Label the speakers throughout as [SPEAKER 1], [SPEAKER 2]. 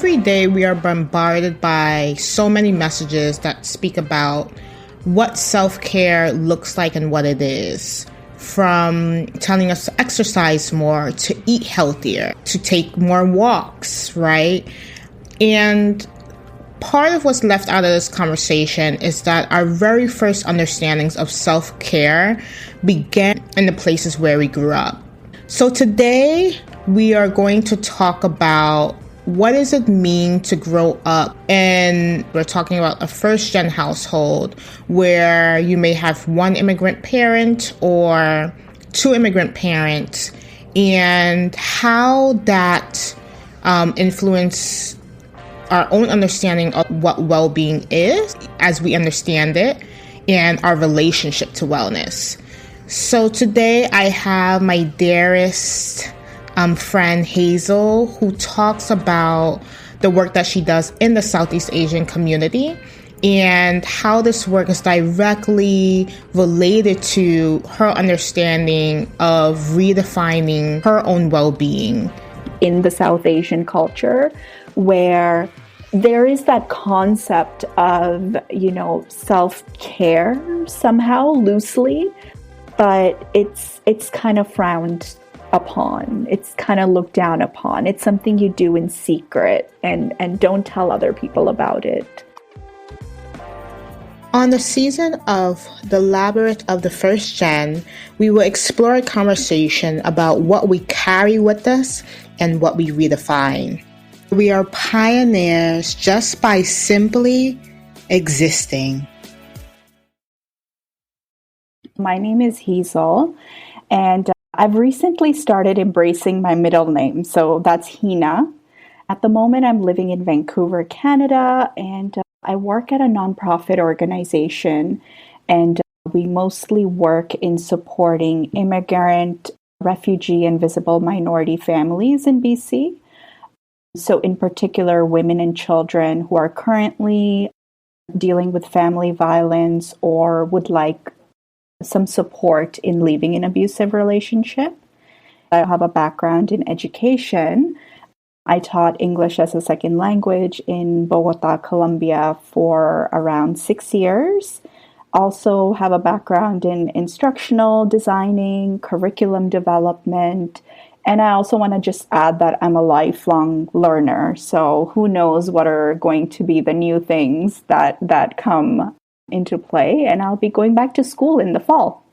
[SPEAKER 1] Every day we are bombarded by so many messages that speak about what self-care looks like and what it is. From telling us to exercise more, to eat healthier, to take more walks, right? And part of what's left out of this conversation is that our very first understandings of self-care began in the places where we grew up. So today we are going to talk about what does it mean to grow up, and we're talking about a first-gen household where you may have one immigrant parent or two immigrant parents, and how that influence our own understanding of what well-being is as we understand it and our relationship to wellness. So today I have my dearest friend Hyzel, who talks about the work that she does in the Southeast Asian community and how this work is directly related to her understanding of redefining her own well-being.
[SPEAKER 2] In the South Asian culture, where there is that concept of, self-care somehow loosely, but it's kind of frowned upon. It's kind of looked down upon. It's something you do in secret and don't tell other people about it.
[SPEAKER 1] On the season of The Labyrinth of the First Gen, we will explore a conversation about what we carry with us and what we redefine. We are pioneers just by simply existing.
[SPEAKER 2] My name is Hyzel, and I've recently started embracing my middle name, so that's Hina. At the moment, I'm living in Vancouver, Canada, and I work at a nonprofit organization, and we mostly work in supporting immigrant, refugee, and visible minority families in BC. So in particular, women and children who are currently dealing with family violence or would like some support in leaving an abusive relationship. I have a background in education. I taught English as a second language in Bogota, Colombia for around 6 years. Also have a background in instructional designing, curriculum development, and I also want to just add that I'm a lifelong learner. So who knows what are going to be the new things that come into play, and I'll be going back to school in the fall.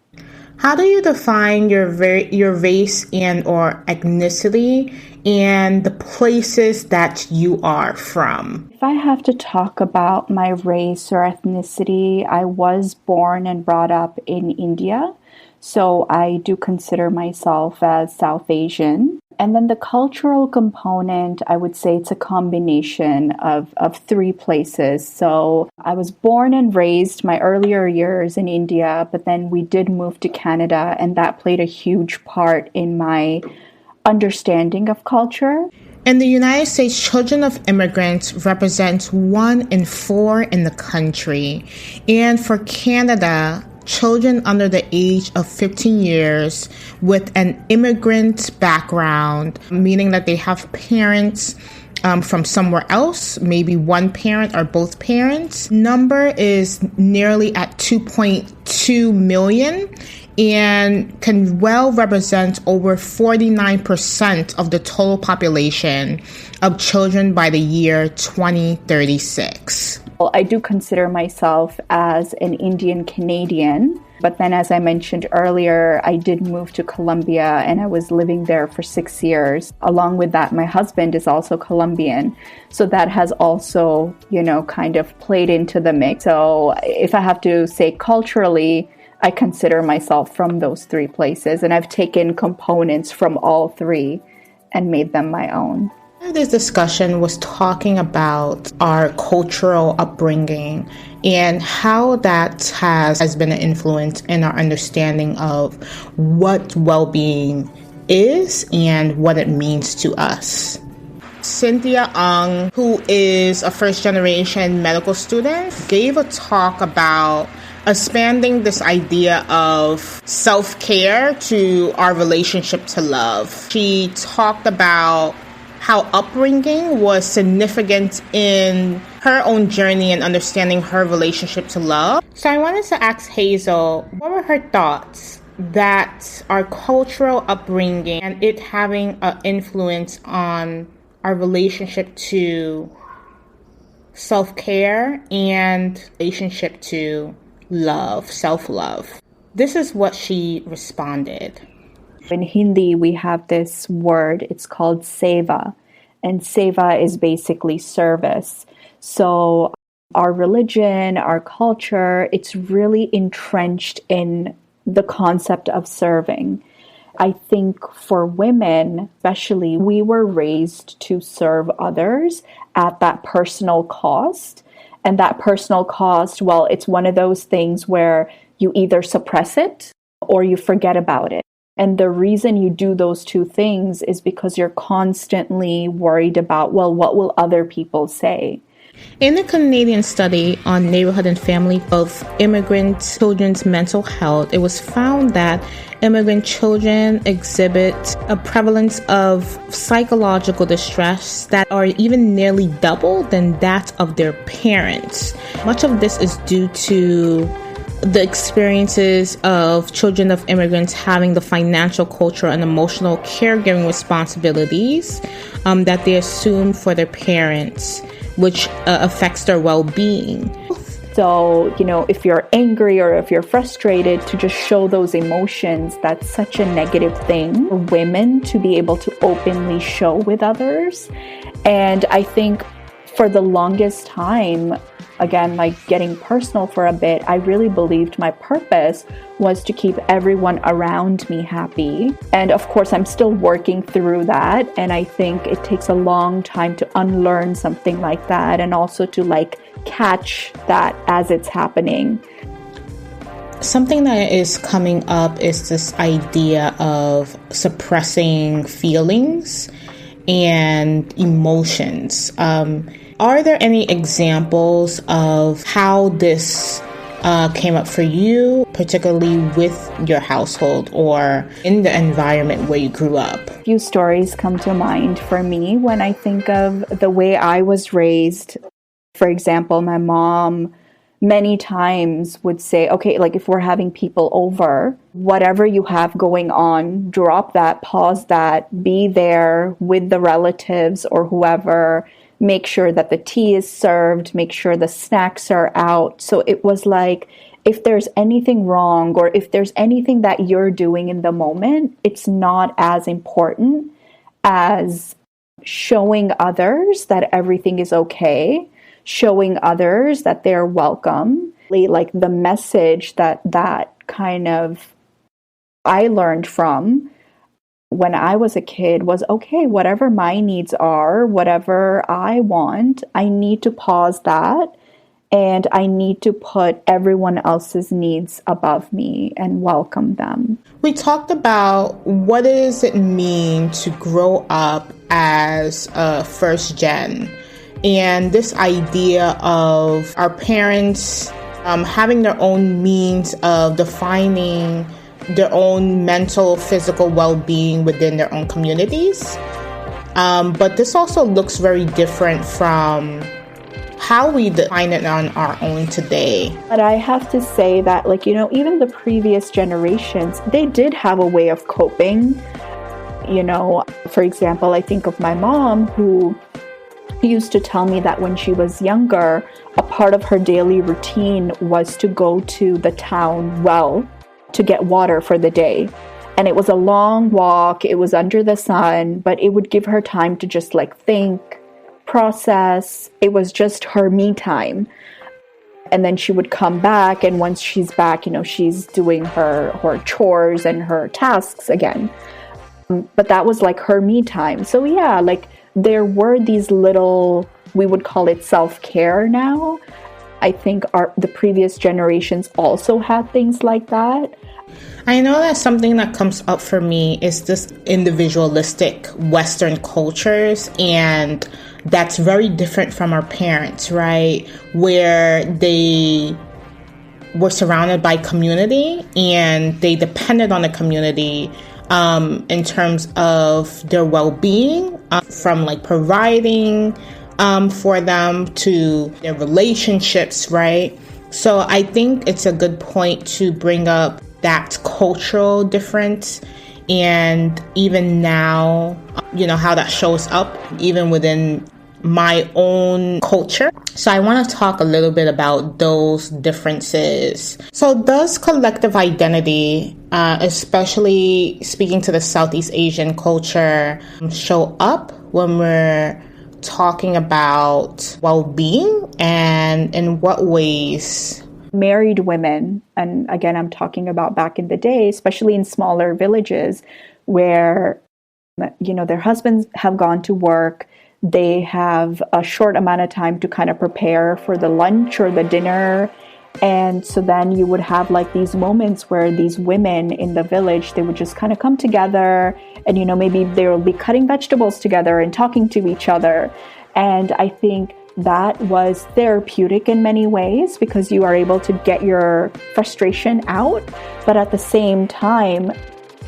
[SPEAKER 1] How do you define your race and or ethnicity and the places that you are from?
[SPEAKER 2] If I have to talk about my race or ethnicity, I was born and brought up in India, so I do consider myself as South Asian. And then the cultural component, I would say it's a combination of three places. So I was born and raised my earlier years in India, but then we did move to Canada, and that played a huge part in my understanding of culture.
[SPEAKER 1] In the United States, children of immigrants represent 1 in 4 in the country. And for Canada, children under the age of 15 years with an immigrant background, meaning that they have parents from somewhere else, maybe one parent or both parents. Number is nearly at 2.2 million and can well represent over 49% of the total population of children by the year 2036.
[SPEAKER 2] I do consider myself as an Indian Canadian, but then as I mentioned earlier, I did move to Colombia and I was living there for 6 years. Along with that, my husband is also Colombian. So that has also, kind of played into the mix. So if I have to say culturally, I consider myself from those three places, and I've taken components from all three and made them my own.
[SPEAKER 1] This discussion was talking about our cultural upbringing and how that has been an influence in our understanding of what well-being is and what it means to us. Cynthia Ng, who is a first-generation medical student, gave a talk about expanding this idea of self-care to our relationship to love. She talked about how upbringing was significant in her own journey and understanding her relationship to love. So I wanted to ask Hyzel, what were her thoughts that our cultural upbringing and it having an influence on our relationship to self-care and relationship to love, self-love? This is what she responded.
[SPEAKER 2] In Hindi, we have this word, it's called seva, and seva is basically service. So our religion, our culture, it's really entrenched in the concept of serving. I think for women, especially, we were raised to serve others at that personal cost. And that personal cost, well, it's one of those things where you either suppress it or you forget about it. And the reason you do those two things is because you're constantly worried about, well, what will other people say?
[SPEAKER 1] In the Canadian study on neighborhood and family of immigrant children's mental health, it was found that immigrant children exhibit a prevalence of psychological distress that are even nearly double than that of their parents. Much of this is due to the experiences of children of immigrants having the financial, cultural, and emotional caregiving responsibilities that they assume for their parents, which affects their well-being.
[SPEAKER 2] So, if you're angry or if you're frustrated, to just show those emotions, that's such a negative thing for women to be able to openly show with others. And I think for the longest time, again, like getting personal for a bit, I really believed my purpose was to keep everyone around me happy. And of course, I'm still working through that. And I think it takes a long time to unlearn something like that and also to catch that as it's happening.
[SPEAKER 1] Something that is coming up is this idea of suppressing feelings and emotions. Are there any examples of how this came up for you, particularly with your household or in the environment where you grew up?
[SPEAKER 2] A few stories come to mind for me when I think of the way I was raised. For example, my mom many times would say, okay, if we're having people over, whatever you have going on, drop that, pause that, be there with the relatives or whoever. Make sure that the tea is served, make sure the snacks are out. So it was if there's anything wrong or if there's anything that you're doing in the moment, it's not as important as showing others that everything is okay, showing others that they're welcome. The message that kind of I learned from when I was a kid was, okay, whatever my needs are, whatever I want, I need to pause that and I need to put everyone else's needs above me and welcome them.
[SPEAKER 1] We talked about what does it mean to grow up as a first gen, and this idea of our parents having their own means of defining their own mental, physical well-being within their own communities. But this also looks very different from how we define it on our own today.
[SPEAKER 2] But I have to say that, even the previous generations, they did have a way of coping. For example, I think of my mom who used to tell me that when she was younger, a part of her daily routine was to go to the town well to get water for the day. And it was a long walk, it was under the sun, but it would give her time to just think, process. It was just her me time. And then she would come back, and once she's back, she's doing her chores and her tasks again. But that was her me time. So yeah, there were these little, we would call it self-care now. I think the previous generations also had things like that.
[SPEAKER 1] I know that something that comes up for me is this individualistic Western cultures, and that's very different from our parents, right? Where they were surrounded by community and they depended on the community in terms of their well-being from like providing for them to their relationships, right? So I think it's a good point to bring up that cultural difference, and even now, how that shows up even within my own culture. So I want to talk a little bit about those differences. So does collective identity, especially speaking to the Southeast Asian culture, show up when we're talking about well-being, and in what ways?
[SPEAKER 2] Married women, and again, I'm talking about back in the day, especially in smaller villages where, their husbands have gone to work, they have a short amount of time to kind of prepare for the lunch or the dinner. And so then you would have like these moments where these women in the village, they would just kind of come together and, maybe they will be cutting vegetables together and talking to each other. And I think that was therapeutic in many ways because you are able to get your frustration out. But at the same time,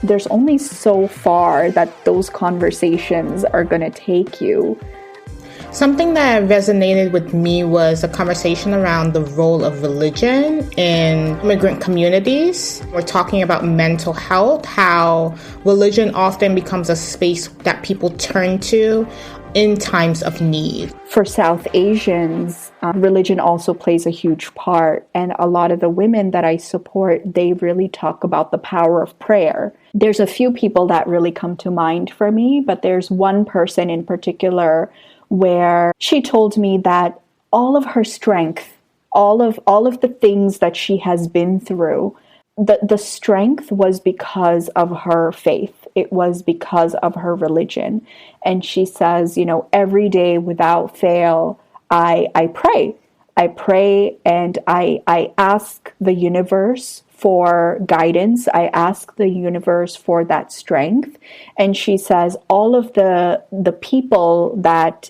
[SPEAKER 2] there's only so far that those conversations are going to take you.
[SPEAKER 1] Something that resonated with me was a conversation around the role of religion in immigrant communities. We're talking about mental health, how religion often becomes a space that people turn to in times of need.
[SPEAKER 2] For South Asians, religion also plays a huge part. And a lot of the women that I support, they really talk about the power of prayer. There's a few people that really come to mind for me, but there's one person in particular where she told me that all of her strength, all of the things that she has been through, the strength was because of her faith. It was because of her religion. And she says, every day without fail, I pray. I pray and I ask the universe for guidance. I ask the universe for that strength. And she says, all of the people that,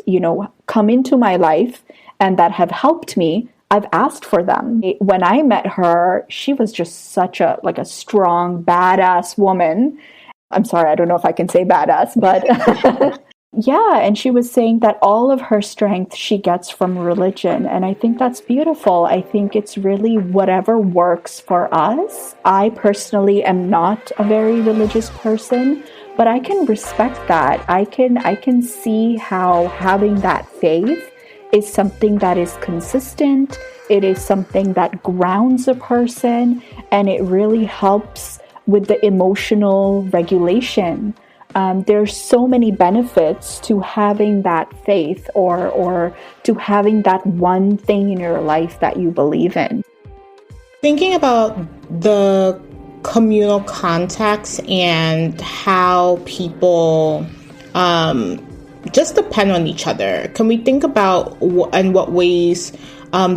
[SPEAKER 2] come into my life and that have helped me, I've asked for them. When I met her, she was just such a strong, badass woman. I'm sorry, I don't know if I can say badass, but yeah. And she was saying that all of her strength she gets from religion. And I think that's beautiful. I think it's really whatever works for us. I personally am not a very religious person, but I can respect that. I can see how having that faith is something that is consistent. It is something that grounds a person, and it really helps with the emotional regulation. There's so many benefits to having that faith or to having that one thing in your life that you believe in.
[SPEAKER 1] Thinking about the communal context and how people just depend on each other, can we think about in what ways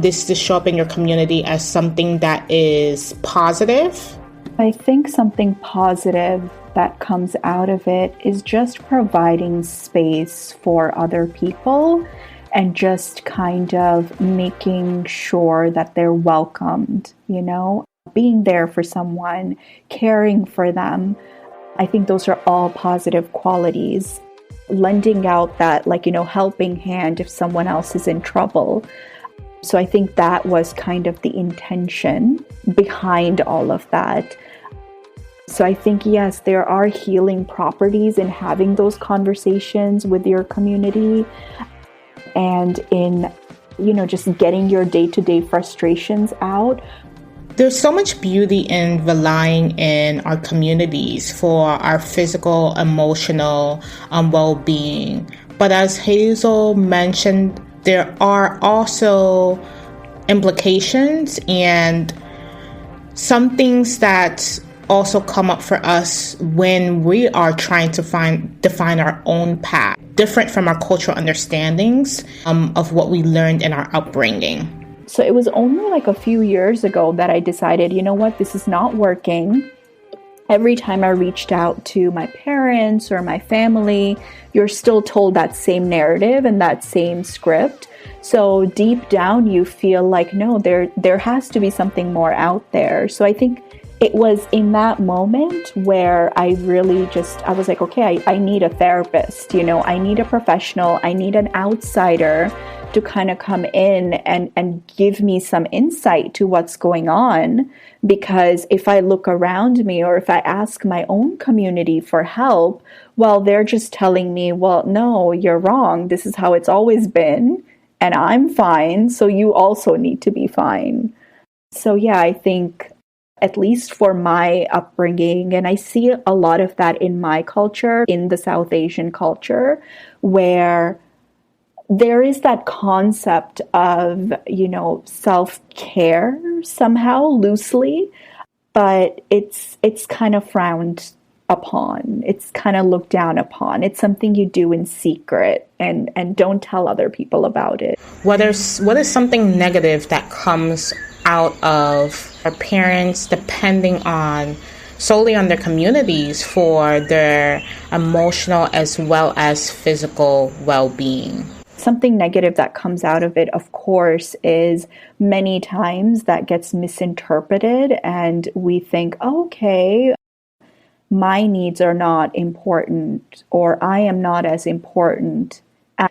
[SPEAKER 1] this to show up in your community as something that is positive?
[SPEAKER 2] I think something positive that comes out of it is just providing space for other people and just kind of making sure that they're welcomed, being there for someone, caring for them. I think those are all positive qualities. Lending out that, helping hand if someone else is in trouble. So I think that was kind of the intention behind all of that. So I think, yes, there are healing properties in having those conversations with your community and in, just getting your day-to-day frustrations out.
[SPEAKER 1] There's so much beauty in relying in our communities for our physical, emotional well-being. But as Hyzel mentioned, there are also implications and some things that also come up for us when we are trying to define our own path, different from our cultural understandings of what we learned in our upbringing.
[SPEAKER 2] So it was only a few years ago that I decided, this is not working. Every time I reached out to my parents or my family, you're still told that same narrative and that same script. So deep down, you feel like, no, there has to be something more out there. So I think It was in that moment where I was like, okay, I need a therapist, I need a professional, I need an outsider to kind of come in and give me some insight to what's going on. Because if I look around me or if I ask my own community for help, well, they're just telling me, well, no, you're wrong. This is how it's always been. And I'm fine. So you also need to be fine. So yeah, I think at least for my upbringing, and I see a lot of that in my culture, in the South Asian culture, where there is that concept of, self-care somehow loosely, but it's kind of frowned upon. It's kind of looked down upon. It's something you do in secret and don't tell other people about it.
[SPEAKER 1] What is something negative that comes out of our parents depending solely on their communities for their emotional as well as physical well-being?
[SPEAKER 2] Something negative that comes out of it, of course, is many times that gets misinterpreted and we think, okay, my needs are not important or I am not as important.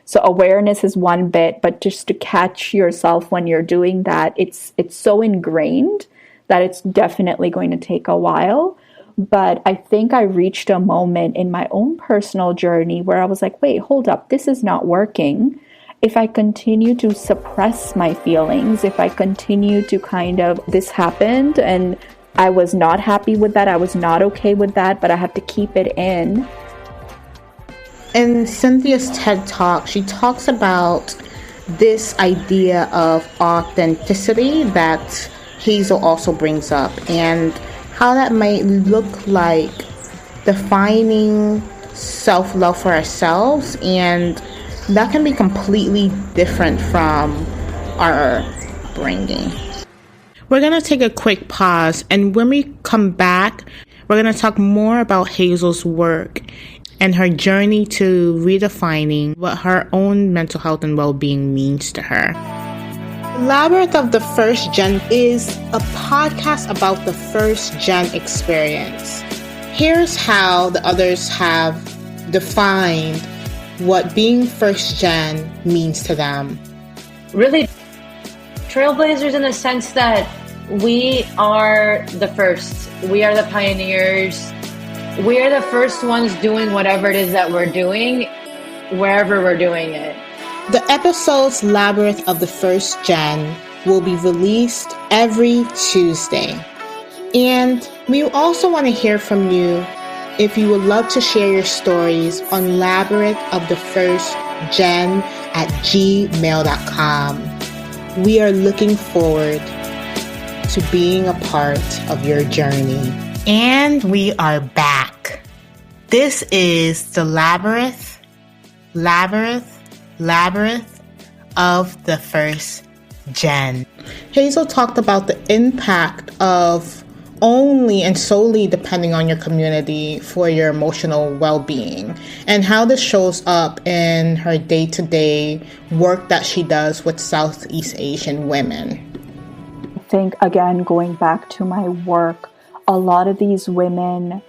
[SPEAKER 2] So awareness is one bit, but just to catch yourself when you're doing that, it's so ingrained that it's definitely going to take a while. But I think I reached a moment in my own personal journey where I was like, wait, hold up, this is not working. If I continue to suppress my feelings, if I continue to this happened and I was not happy with that, I was not okay with that, but I have to keep it in.
[SPEAKER 1] In Cynthia's TED Talk, she talks about this idea of authenticity that Hyzel also brings up and how that might look like defining self-love for ourselves, and that can be completely different from our upbringing. We're going to take a quick pause, and when we come back, we're going to talk more about Hyzel's work and her journey to redefining what her own mental health and well-being means to her. Labyrinth of the First Gen is a podcast about the first gen experience. Here's how the others have defined what being first gen means to them.
[SPEAKER 3] Really, trailblazers in the sense that we are the first. We are the pioneers. We are the first ones doing whatever it is that we're doing, wherever we're doing it.
[SPEAKER 1] The episodes Labyrinth of the First Gen will be released every Tuesday. And we also want to hear from you if you would love to share your stories on Labyrinth of the First Gen at gmail.com. We are looking forward to being a part of your journey. And we are back. This is the Labyrinth of the First Gen. Hyzel talked about the impact of only and solely depending on your community for your emotional well-being and how this shows up in her day-to-day work that she does with Southeast Asian women.
[SPEAKER 2] I think, again, going back to my work, a lot of these women,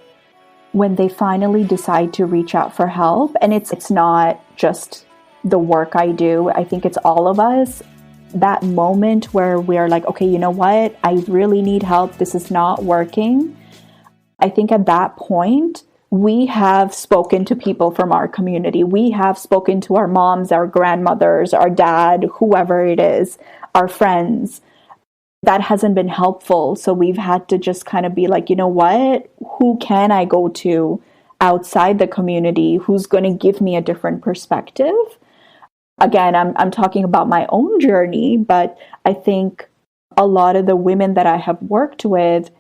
[SPEAKER 2] when they finally decide to reach out for help, and it's not just the work I do, I think it's all of us, that moment where we're like, okay, you know what? I really need help. This is not working. I think at that point, we have spoken to people from our community. We have spoken to our moms, our grandmothers, our dad, whoever it is, our friends. That hasn't been helpful. So we've had to just kind of be like, you know what? Who can I go to outside the community who's going to give me a different perspective? Again, I'm talking about my own journey, but I think a lot of the women that I have worked with,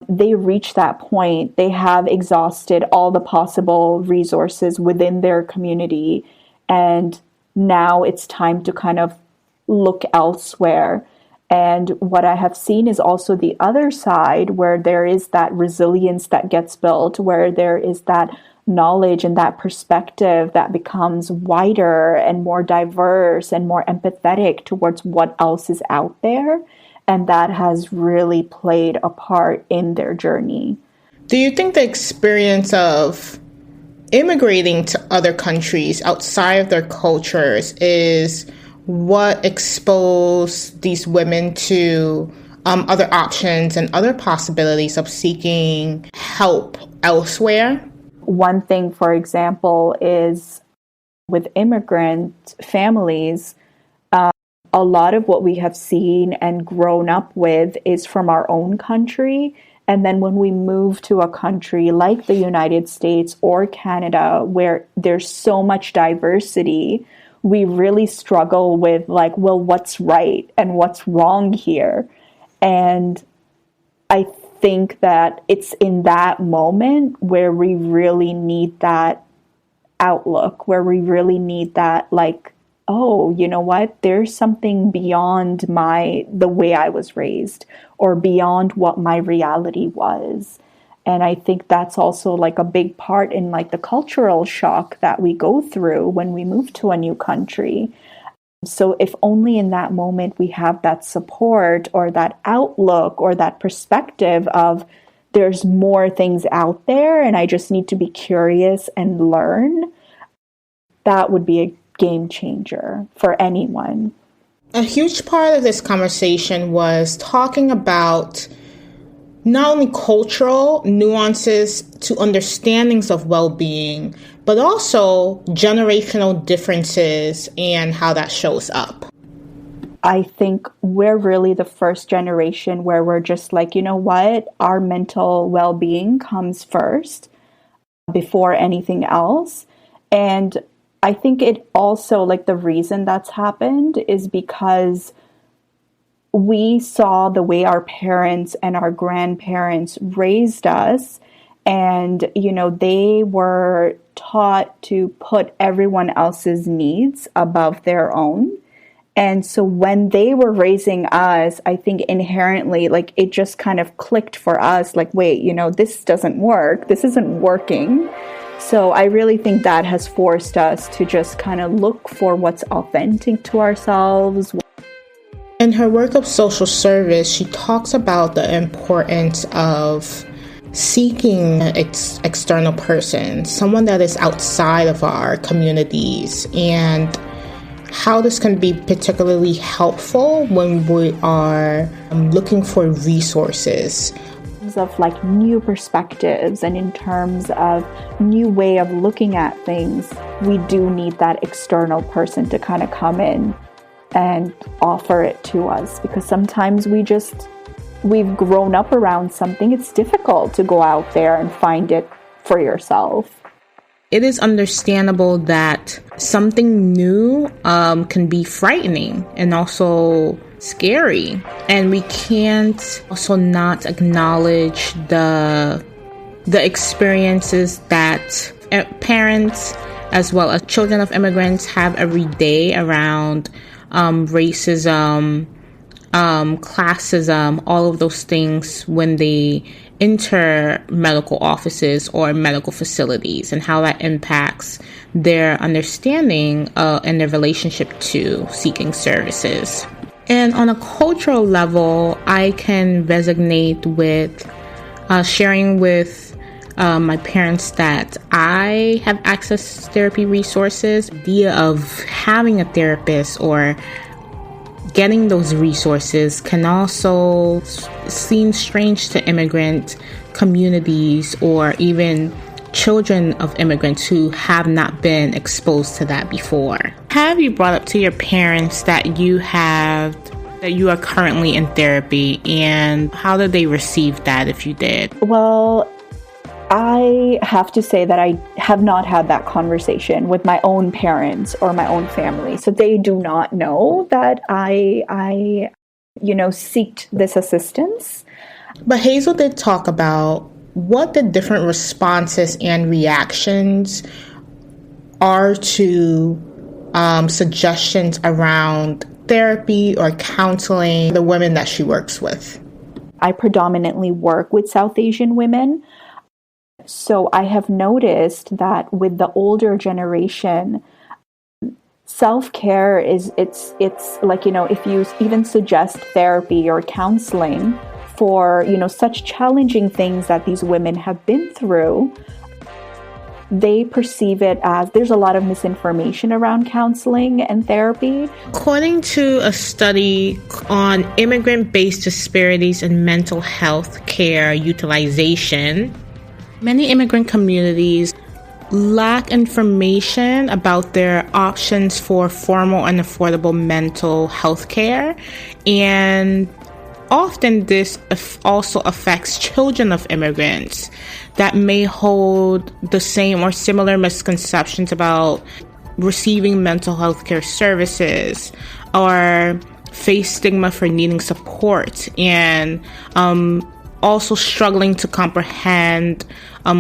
[SPEAKER 2] they reach that point. They have exhausted all the possible resources within their community. And now it's time to kind of look elsewhere. And what I have seen is also the other side where there is that resilience that gets built, where there is that knowledge and that perspective that becomes wider and more diverse and more empathetic towards what else is out there. And that has really played a part in their journey.
[SPEAKER 1] Do you think the experience of immigrating to other countries outside of their cultures is what exposed these women to other options and other possibilities of seeking help elsewhere?
[SPEAKER 2] One thing, for example, is with immigrant families, a lot of what we have seen and grown up with is from our own country. And then when we move to a country like the United States or Canada, where there's so much diversity, we really struggle with like, well, what's right and what's wrong here? And I think that it's in that moment where we really need that outlook, where we really need that, like, oh, you know what? There's something beyond the way I was raised or beyond what my reality was. And I think that's also like a big part in like the cultural shock that we go through when we move to a new country. So if only in that moment we have that support or that outlook or that perspective of there's more things out there and I just need to be curious and learn, that would be a game changer for anyone.
[SPEAKER 1] A huge part of this conversation was talking about not only cultural nuances to understandings of well-being, but also generational differences and how that shows up.
[SPEAKER 2] I think we're really the first generation where we're just like, you know what, our mental well-being comes first before anything else. And I think it also, like, the reason that's happened is because we saw the way our parents and our grandparents raised us, and, you know, they were taught to put everyone else's needs above their own. And so when they were raising us, I think inherently, like, it just kind of clicked for us, like, wait, you know, this doesn't work. This isn't working. So I really think that has forced us to just kind of look for what's authentic to ourselves.
[SPEAKER 1] In her work of social service, she talks about the importance of seeking external person, someone that is outside of our communities, and how this can be particularly helpful when we are looking for resources.
[SPEAKER 2] Of like new perspectives and in terms of new way of looking at things, we do need that external person to kind of come in and offer it to us, because sometimes we've grown up around something. It's difficult to go out there and find it for yourself.
[SPEAKER 1] It is understandable that something new can be frightening and also scary. And we can't also not acknowledge the experiences that parents as well as children of immigrants have every day around racism, classism, all of those things when they enter medical offices or medical facilities, and how that impacts their understanding and their relationship to seeking services. And on a cultural level, I can resonate with sharing with my parents that I have access to therapy resources. The idea of having a therapist or getting those resources can also seem strange to immigrant communities or even children of immigrants who have not been exposed to that before. Have you brought up to your parents that you are currently in therapy, and how did they receive that if you did?
[SPEAKER 2] Well, I have to say that I have not had that conversation with my own parents or my own family. So they do not know that I seeked this assistance.
[SPEAKER 1] But Hyzel did talk about what the different responses and reactions are to suggestions around therapy or counseling the women that she works with.
[SPEAKER 2] I predominantly work with South Asian women. So I have noticed that with the older generation, self-care is, it's like, if you even suggest therapy or counseling for, such challenging things that these women have been through, they perceive it as there's a lot of misinformation around counseling and therapy.
[SPEAKER 1] According to a study on immigrant-based disparities in mental health care utilization, many immigrant communities lack information about their options for formal and affordable mental health care, and often this also affects children of immigrants that may hold the same or similar misconceptions about receiving mental health care services, or face stigma for needing support, and also struggling to comprehend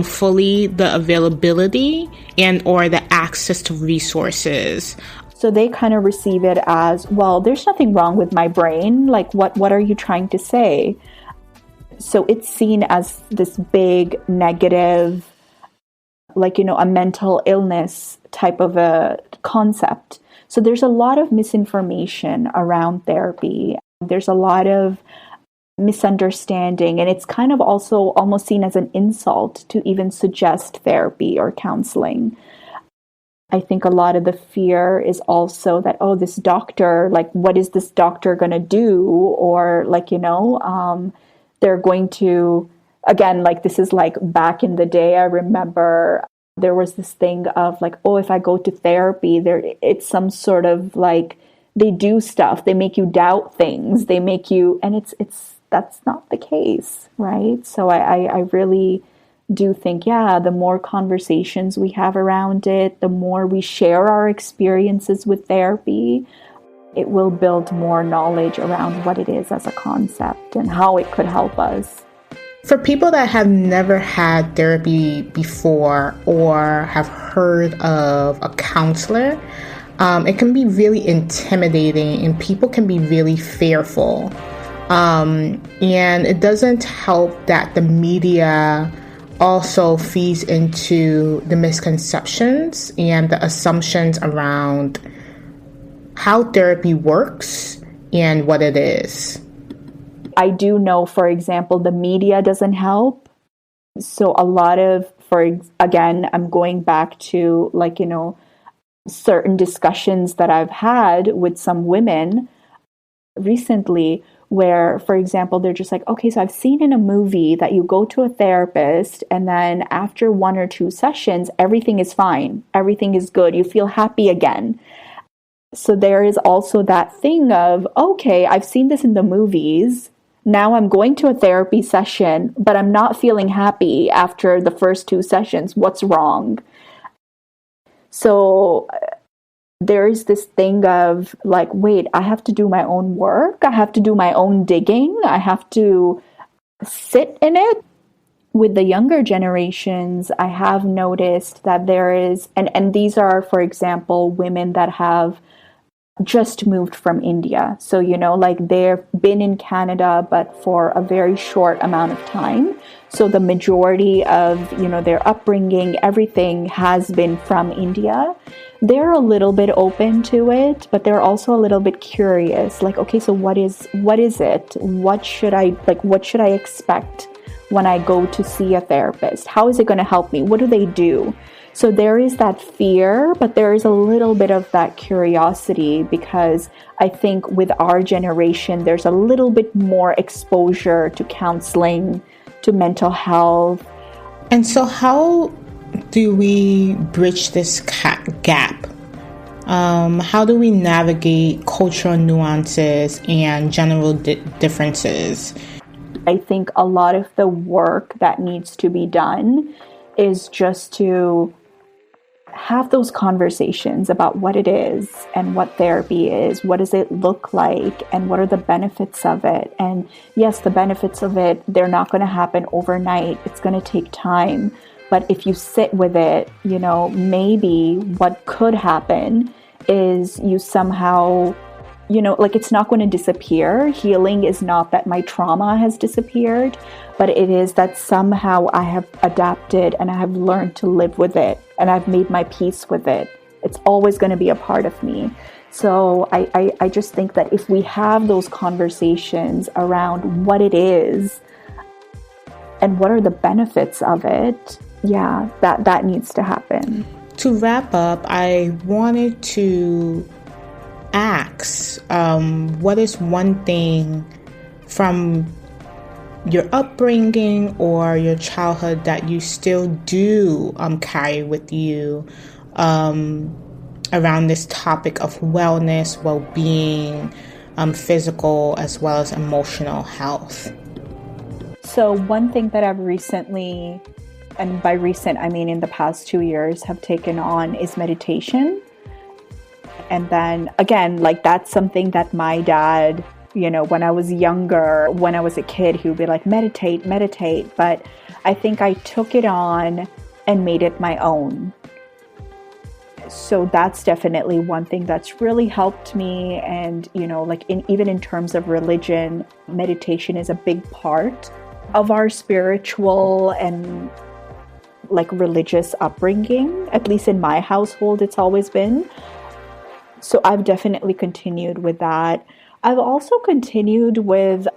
[SPEAKER 1] fully the availability and or the access to resources.
[SPEAKER 2] So they kind of receive it as, well, there's nothing wrong with my brain. Like, what are you trying to say? So it's seen as this big negative, like, a mental illness type of a concept. So there's a lot of misinformation around therapy. There's a lot of misunderstanding, and it's kind of also almost seen as an insult to even suggest therapy or counseling. I think a lot of the fear is also that, oh, this doctor, like, what is this doctor going to do? Or like, they're going to, again, like, this is like back in the day, I remember there was this thing of like, oh, if I go to therapy, it's some sort of like, they do stuff, they make you doubt things, they make you, and that's not the case, right? So I really do think, the more conversations we have around it, the more we share our experiences with therapy, it will build more knowledge around what it is as a concept and how it could help us.
[SPEAKER 1] For people that have never had therapy before or have heard of a counselor, it can be really intimidating and people can be really fearful. And it doesn't help that the media also feeds into the misconceptions and the assumptions around how therapy works and what it is.
[SPEAKER 2] I do know, for example, the media doesn't help. So a lot of, again, I'm going back to like, certain discussions that I've had with some women recently where, for example, they're just like, okay, so I've seen in a movie that you go to a therapist and then after 1 or 2 sessions, everything is fine. Everything is good. You feel happy again. So there is also that thing of, okay, I've seen this in the movies. Now I'm going to a therapy session, but I'm not feeling happy after the first 2 sessions. What's wrong? So there is this thing of like, wait, I have to do my own work. I have to do my own digging. I have to sit in it. With the younger generations, I have noticed that there is, and these are, for example, women that have just moved from India. So, like they've been in Canada, but for a very short amount of time. So the majority of, their upbringing, everything has been from India. They're a little bit open to it, but they're also a little bit curious. Like, okay, so what is it? What should I expect when I go to see a therapist? How is it going to help me? What do they do? So there is that fear, but there is a little bit of that curiosity because I think with our generation, there's a little bit more exposure to counseling, to mental health.
[SPEAKER 1] And so how do we bridge this gap? How do we navigate cultural nuances and general differences?
[SPEAKER 2] I think a lot of the work that needs to be done is just to have those conversations about what it is and what therapy is, what does it look like, and what are the benefits of it. And yes, the benefits of it, they're not going to happen overnight. It's going to take time. But if you sit with it, maybe what could happen is you somehow, like it's not going to disappear. Healing is not that my trauma has disappeared, but it is that somehow I have adapted and I have learned to live with it and I've made my peace with it. It's always going to be a part of me. So I just think that if we have those conversations around what it is and what are the benefits of it, yeah, that needs to happen.
[SPEAKER 1] To wrap up, I wanted to ask, what is one thing from your upbringing or your childhood that you still do carry with you around this topic of wellness, well-being, physical as well as emotional health?
[SPEAKER 2] So one thing that I've recently, and by recent I mean in the past 2 years, have taken on is meditation. And then again, like that's something that my dad, when I was younger, when I was a kid, he would be like, meditate. But I think I took it on and made it my own. So that's definitely one thing that's really helped me. And, even in terms of religion, meditation is a big part of our spiritual and religious upbringing. At least in my household, it's always been. So I've definitely continued with that. I've also continued with,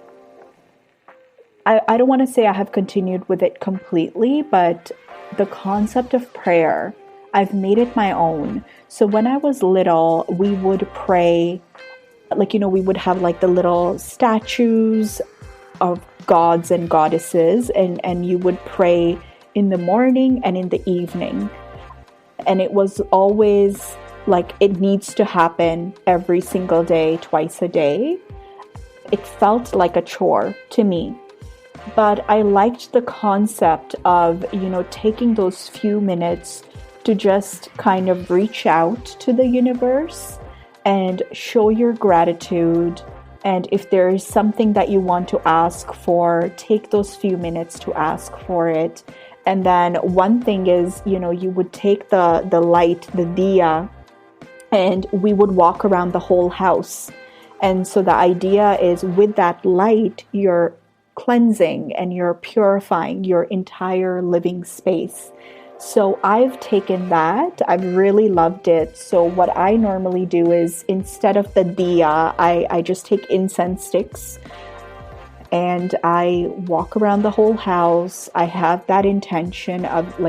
[SPEAKER 2] I don't want to say I have continued with it completely, but the concept of prayer, I've made it my own. So when I was little, we would pray, we would have the little statues of gods and goddesses, and you would pray in the morning and in the evening. And it was always it needs to happen every single day, twice a day. It felt like a chore to me. But I liked the concept of, taking those few minutes to just kind of reach out to the universe and show your gratitude. And if there is something that you want to ask for, take those few minutes to ask for it. And then one thing is, you would take the light, the diya, and we would walk around the whole house. And so the idea is with that light, you're cleansing and you're purifying your entire living space. So I've taken that. I've really loved it. So what I normally do is instead of the diya, I just take incense sticks and I walk around the whole house. I have that intention of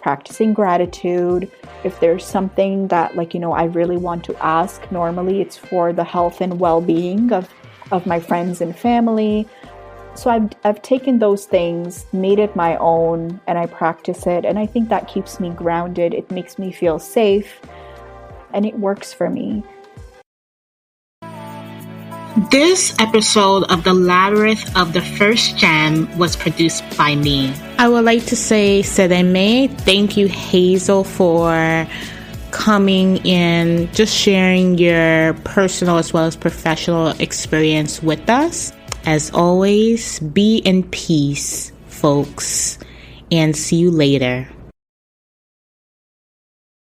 [SPEAKER 2] practicing gratitude. If there's something that I really want to ask, normally it's for the health and well-being of my friends and family. So I've taken those things, made it my own, and I practice it. And I think that keeps me grounded. It makes me feel safe, and it works for me.
[SPEAKER 1] This episode of The Labyrinth of the First Gem was produced by me. I would like to say Sereme. Thank you, Hyzel, for coming in, just sharing your personal as well as professional experience with us. As always, be in peace, folks, and see you later.